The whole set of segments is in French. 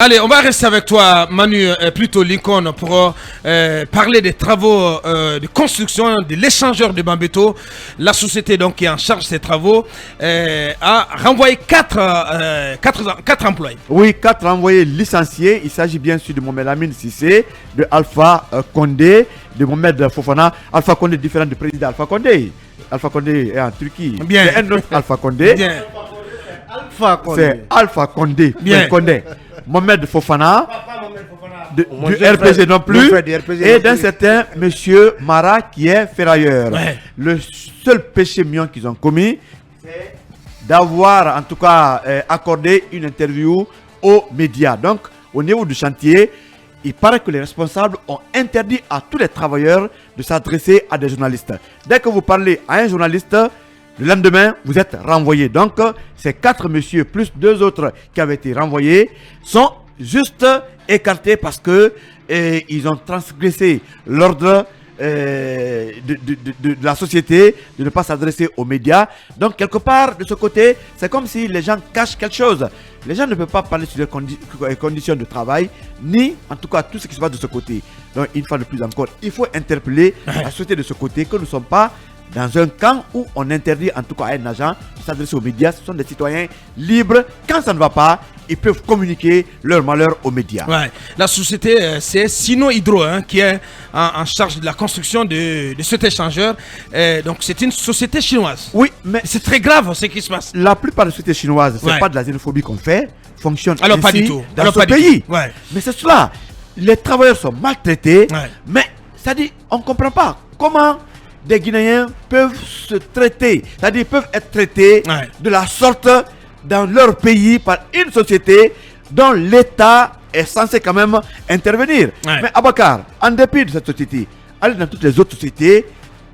Allez, on va rester avec toi, Manu, plutôt Lincoln, pour parler des travaux de construction de l'échangeur de Bambeto. La société donc qui est en charge de ces travaux a renvoyé 4 employés. Oui, 4 envoyés licenciés. Il s'agit bien sûr de Mohamed Amin Sissé, de Alpha Condé, de Mohamed Fofana. Alpha Condé différent du président Alpha Condé. Alpha Condé est en Turquie. Bien. C'est un autre Alpha Condé. Bien. C'est Alpha Condé. Bien. Condé. Mohamed Fofana, du RPG non plus, et d'un certain monsieur Mara qui est ferrailleur. Ouais. Le seul péché mignon qu'ils ont commis, c'est d'avoir en tout cas accordé une interview aux médias. Donc, au niveau du chantier, il paraît que les responsables ont interdit à tous les travailleurs de s'adresser à des journalistes. Dès que vous parlez à un journaliste, le lendemain, vous êtes renvoyé. Donc, ces 4 messieurs plus 2 autres qui avaient été renvoyés sont juste écartés parce que ils ont transgressé l'ordre de la société de ne pas s'adresser aux médias. Donc, quelque part, de ce côté, c'est comme si les gens cachent quelque chose. Les gens ne peuvent pas parler sur les conditions de travail, ni en tout cas tout ce qui se passe de ce côté. Donc, une fois de plus encore, il faut interpeller la société de ce côté que nous ne sommes pas dans un camp où on interdit en tout cas à un agent de s'adresser aux médias. Ce sont des citoyens libres. Quand ça ne va pas, ils peuvent communiquer leur malheur aux médias. Ouais. La société, c'est Sino Hydro qui est en charge de la construction de cet échangeur. Donc c'est une société chinoise. Oui, mais C'est très grave ce qui se passe. la plupart des sociétés chinoises, c'est Ouais. pas de la xénophobie qu'on fait, fonctionne Alors ainsi pas du tout. dans Alors ce pas du pays. tout. Ouais. Mais c'est cela. Les travailleurs sont maltraités, Ouais. mais ça dit, on ne comprend pas comment des Guinéens peuvent se traiter, c'est-à-dire peuvent être traités Ouais. de la sorte dans leur pays par une société dont l'État est censé quand même intervenir. Ouais. Mais Abakar, en dépit de cette société, allez dans toutes les autres sociétés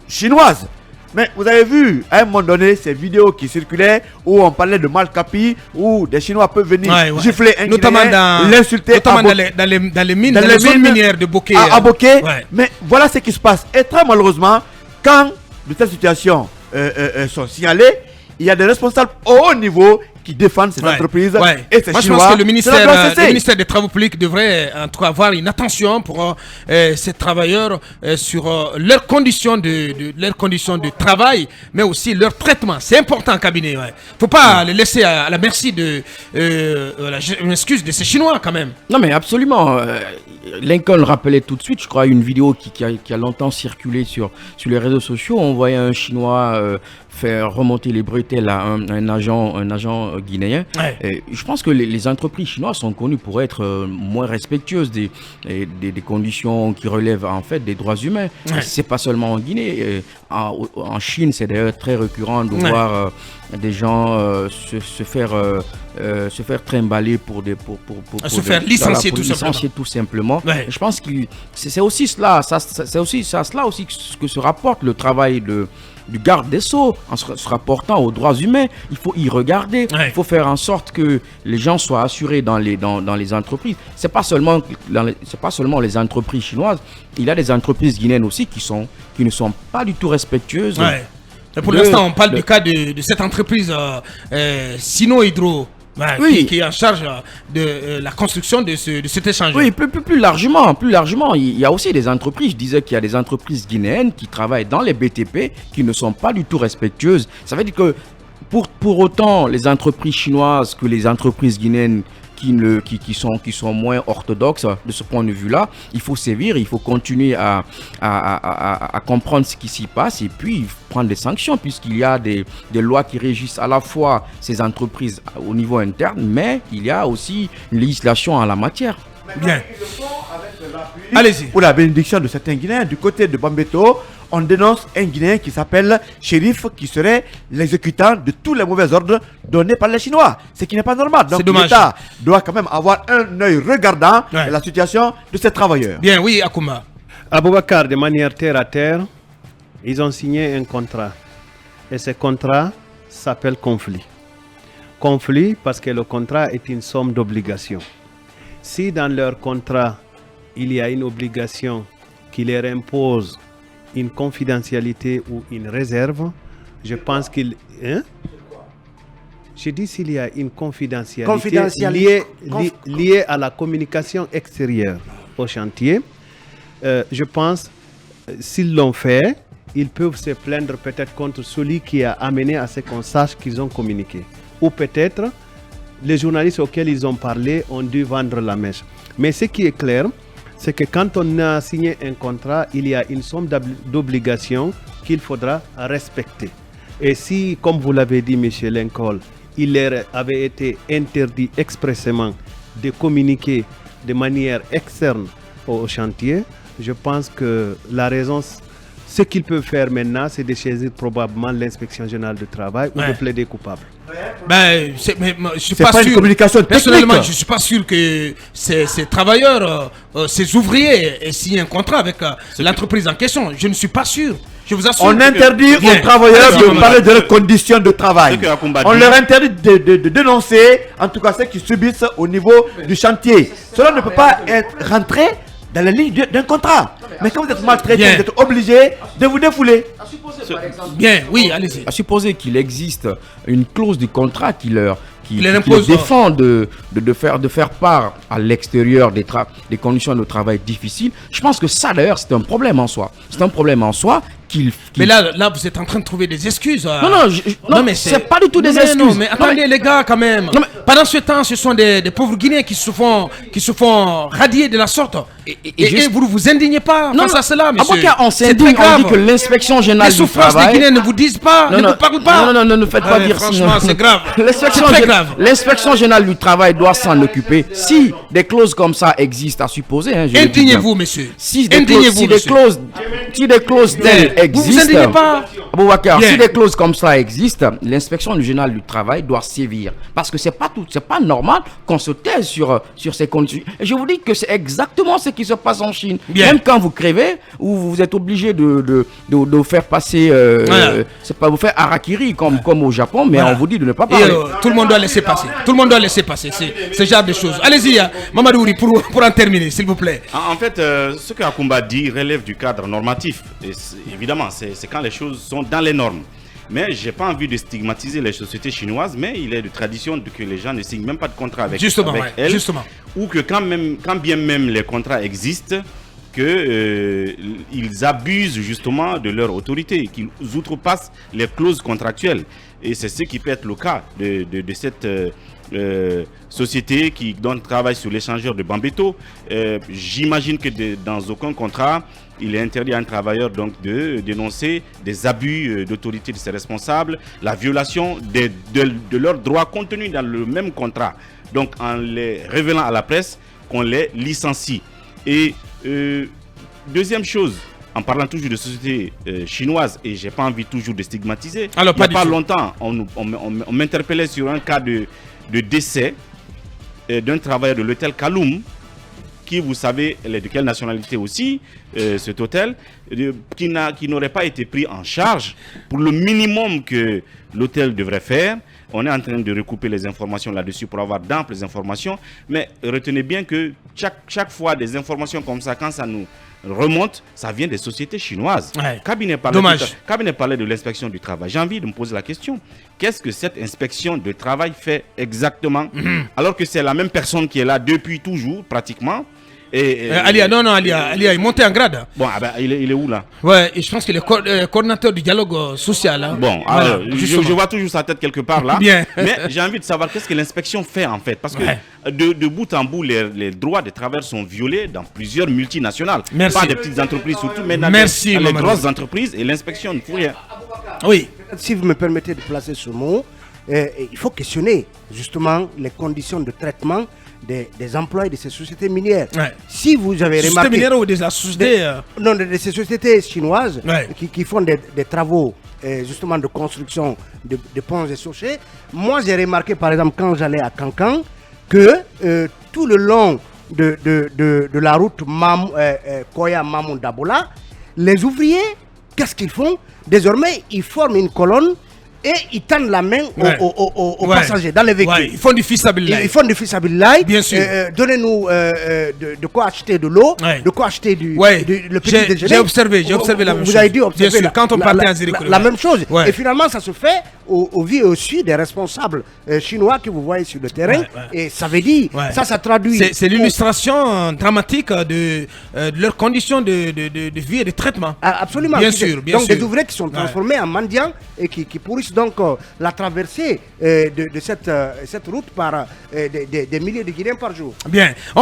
chinoises. Mais vous avez vu à un moment donné ces vidéos qui circulaient où on parlait de Malcapi, où des Chinois peuvent venir Ouais, ouais. gifler un Notamment Guinéen, l'insulter, notamment abo- dans les mines, dans dans les les zones mines minières de Bokeh. à Bokeh. Ouais. Mais voilà ce qui se passe. Et très malheureusement, quand de telles situations sont signalées, il y a des responsables au haut niveau qui défendent ces Ouais. entreprises Ouais. et ces Moi, je Chinois. pense que le Cela doit cesser. ministère des Travaux publics devrait en tout cas avoir une attention pour ces travailleurs sur leurs conditions leurs conditions de travail, mais aussi leur traitement. C'est important en cabinet. Ouais. Faut pas les laisser à la merci je m'excuse, de ces Chinois quand même. Non mais absolument. Lincoln rappelait tout de suite, je crois, une vidéo qui a longtemps circulé sur les réseaux sociaux. On voyait un Chinois faire remonter les bretelles à un agent guinéen. Ouais. Et je pense que les entreprises chinoises sont connues pour être moins respectueuses des conditions qui relèvent en fait des droits humains. Ouais. C'est pas seulement en Guinée. En Chine, c'est d'ailleurs très récurrent de Ouais. voir des gens se faire trimballer pour Se faire licencier tout simplement. licencier tout simplement. Ouais. Je pense que c'est aussi cela, c'est aussi cela aussi que se rapporte le travail du garde des Sceaux en se rapportant aux droits humains. Il faut y regarder. Ouais. Il faut faire en sorte que les gens soient assurés dans les entreprises. C'est pas seulement les entreprises chinoises. Il y a des entreprises guinéennes aussi qui ne sont pas du tout respectueuses. Ouais. Et pour de- l'instant, on parle de- du cas de cette entreprise Sino Hydro. Ouais, Oui. qui est en charge de la construction de cet échangeur. Oui, plus largement, il y a aussi des entreprises, je disais qu'il y a des entreprises guinéennes qui travaillent dans les BTP qui ne sont pas du tout respectueuses. Ça veut dire que pour autant, les entreprises chinoises que les entreprises guinéennes qui sont moins orthodoxes de ce point de vue-là, il faut sévir, il faut continuer à comprendre ce qui s'y passe et puis prendre des sanctions puisqu'il y a des lois qui régissent à la fois ces entreprises au niveau interne, mais il y a aussi une législation en la matière. Bien. Ils le font avec l'appui Allez-y. ou la bénédiction de certains Guinéens. Du côté de Bambeto, on dénonce un Guinéen qui s'appelle Shérif, qui serait l'exécutant de tous les mauvais ordres donnés par les Chinois. Ce qui n'est pas normal. Donc C'est dommage. l'État doit quand même avoir un œil regardant Ouais. de la situation de ces travailleurs. Bien, oui, Akuma. Aboubakar, de manière terre à terre, ils ont signé un contrat. Et ce contrat s'appelle conflit. Conflit parce que le contrat est une somme d'obligations. Si dans leur contrat, il y a une obligation qui leur impose une confidentialité ou une réserve, je pense qu'il... Hein? J'ai dit s'il y a une confidentialité liée à la communication extérieure au chantier, je pense, s'ils l'ont fait, ils peuvent se plaindre peut-être contre celui qui a amené à ce qu'on sache qu'ils ont communiqué. Ou peut-être, les journalistes auxquels ils ont parlé ont dû vendre la mèche. Mais ce qui est clair, c'est que quand on a signé un contrat, il y a une somme d'obligations qu'il faudra respecter. Et si, comme vous l'avez dit, M. Lincoln, il leur avait été interdit expressément de communiquer de manière externe au chantier, je pense que la raison, ce qu'ils peuvent faire maintenant, c'est de saisir probablement l'inspection générale du travail ou de plaider coupable. Ben, mais je suis pas pas sûr. une communication Personnellement, technique. je suis pas sûr que ces travailleurs, ces ouvriers aient signé un contrat avec l'entreprise en question. Je ne suis pas sûr. Je vous assure. On interdit Bien. aux travailleurs Allez-y, de parler de leurs conditions de travail. Ce que Akumba On dit. leur interdit de dénoncer, en tout cas ceux qui subissent au niveau du chantier. Cela ne peut pas être rentré dans la ligne d'un contrat. Mais quand vous êtes maltraité, Bien. vous êtes obligé de vous défouler. Bien, oui, allez-y. À supposer qu'il existe une clause du contrat qui leur leur impose, défend de faire part à l'extérieur des conditions de travail difficiles, je pense que ça d'ailleurs c'est un problème en soi. C'est un problème en soi Mais là, vous êtes en train de trouver des excuses. Non, mais c'est pas du tout des excuses. Non, mais attendez, les gars, quand même. Non, mais- Pendant ce temps, ce sont des pauvres Guinéens qui se font radier de la sorte. Et vous ne vous indignez pas face à cela, monsieur. Avocat, on C'est s'indigne, très on dit grave. que l'inspection Les générale du souffrances des travail... Guinéens ne vous disent pas, ne vous parlent pas. Non, ne faites pas Ouais, dire franchement, c'est grave. L'inspection C'est très gé- grave. L'inspection générale du travail doit s'en occuper. Si des clauses comme ça existent, à supposer... hein, je le dis bien. Indignez-vous, monsieur. Si des Indignez-vous, monsieur. clauses telles Vous vous existent... indignez pas. Boubacar, Bien. si des clauses comme ça existent, l'inspection générale du travail doit sévir. Parce que c'est pas normal qu'on se taise sur ces conditions. Et je vous dis que c'est exactement ce qui se passe en Chine. Bien. Même quand vous crevez, ou vous êtes obligé de faire passer, Voilà. c'est pas vous faire harakiri comme au Japon, mais Voilà. on vous dit de ne pas Et parler. tout le monde doit laisser passer. Tout le monde doit laisser passer. C'est ce genre de choses. Allez-y, Mamadou Ouri, pour en terminer, s'il vous plaît. En fait, ce que Akumba dit relève du cadre normatif. Et évidemment, c'est quand les choses sont dans les normes. Mais je n'ai pas envie de stigmatiser les sociétés chinoises, mais il est de tradition que les gens ne signent même pas de contrat avec elles. Justement. Ou que quand bien même les contrats existent, qu'ils abusent justement de leur autorité, qu'ils outrepassent les clauses contractuelles. Et c'est ce qui peut être le cas de cette société qui travaille sur l'échangeur de Bambeto. J'imagine que dans aucun contrat, il est interdit à un travailleur donc de dénoncer des abus d'autorité de ses responsables, la violation de leurs droits contenus dans le même contrat. Donc en les révélant à la presse, qu'on les licencie. Et deuxième chose, en parlant toujours de sociétés chinoises, et j'ai pas envie toujours de stigmatiser, Alors, il n'y a pas pas du tout. longtemps, on m'interpellait sur un cas de décès d'un travailleur de l'hôtel Kaloum, qui, vous savez, elle est de quelle nationalité aussi, cet hôtel, qui n'aurait pas été pris en charge pour le minimum que l'hôtel devrait faire. On est en train de recouper les informations là-dessus pour avoir d'amples informations. Mais retenez bien que chaque fois des informations comme ça, quand ça nous remonte, ça vient des sociétés chinoises. Ouais. Cabinet parlait de l'inspection du travail. J'ai envie de me poser la question. Qu'est-ce que cette inspection de travail fait exactement, alors que c'est la même personne qui est là depuis toujours, pratiquement. Alia, il est monté en grade. Bon, il est où là? Ouais, et je pense qu'il est coordinateur du dialogue social. Hein. Bon, Voilà, alors, justement. je vois toujours sa tête quelque part là. Bien. Mais j'ai envie de savoir qu'est-ce que l'inspection fait en fait. Parce que Ouais. de bout en bout, les droits des travailleurs sont violés dans plusieurs multinationales. Merci. Pas des petites entreprises surtout, mais dans Merci, les Mamadou. grosses entreprises, et l'inspection ne fout rien. Oui. Si vous me permettez de placer ce mot, il faut questionner justement les conditions de traitement des employés de ces sociétés minières. Ouais. Si vous avez Société remarqué... minière ou de la société... Non, de ces sociétés chinoises Ouais. qui font des travaux justement de construction de ponts et chaussées. Moi, j'ai remarqué par exemple quand j'allais à Cancan que tout le long de la route Koya-Mamou-Dabola, les ouvriers, qu'est-ce qu'ils font? Désormais, ils forment une colonne et ils tendent la main Ouais. aux Ouais. passagers dans les véhicules. Ouais, ils font du fils Ils font du fisabilillah. Bien sûr. Donnez-nous de quoi acheter de l'eau, Ouais. de quoi acheter Ouais. le petit déjeuner. J'ai observé la même chose. Vous avez dû observer Bien sûr, quand on partait à Zirikoué, la ouais. même chose. Ouais. Et finalement, ça se fait aux vies et au su des responsables chinois que vous voyez sur le terrain. Et ça veut dire, ça traduit. C'est l'illustration dramatique de leurs conditions de vie et de traitement. Absolument. Bien sûr, bien donc sûr. des ouvriers qui sont transformés en mendiants et qui pourrissent donc la traversée de cette route par des milliers de Guinéens par jour. Bien.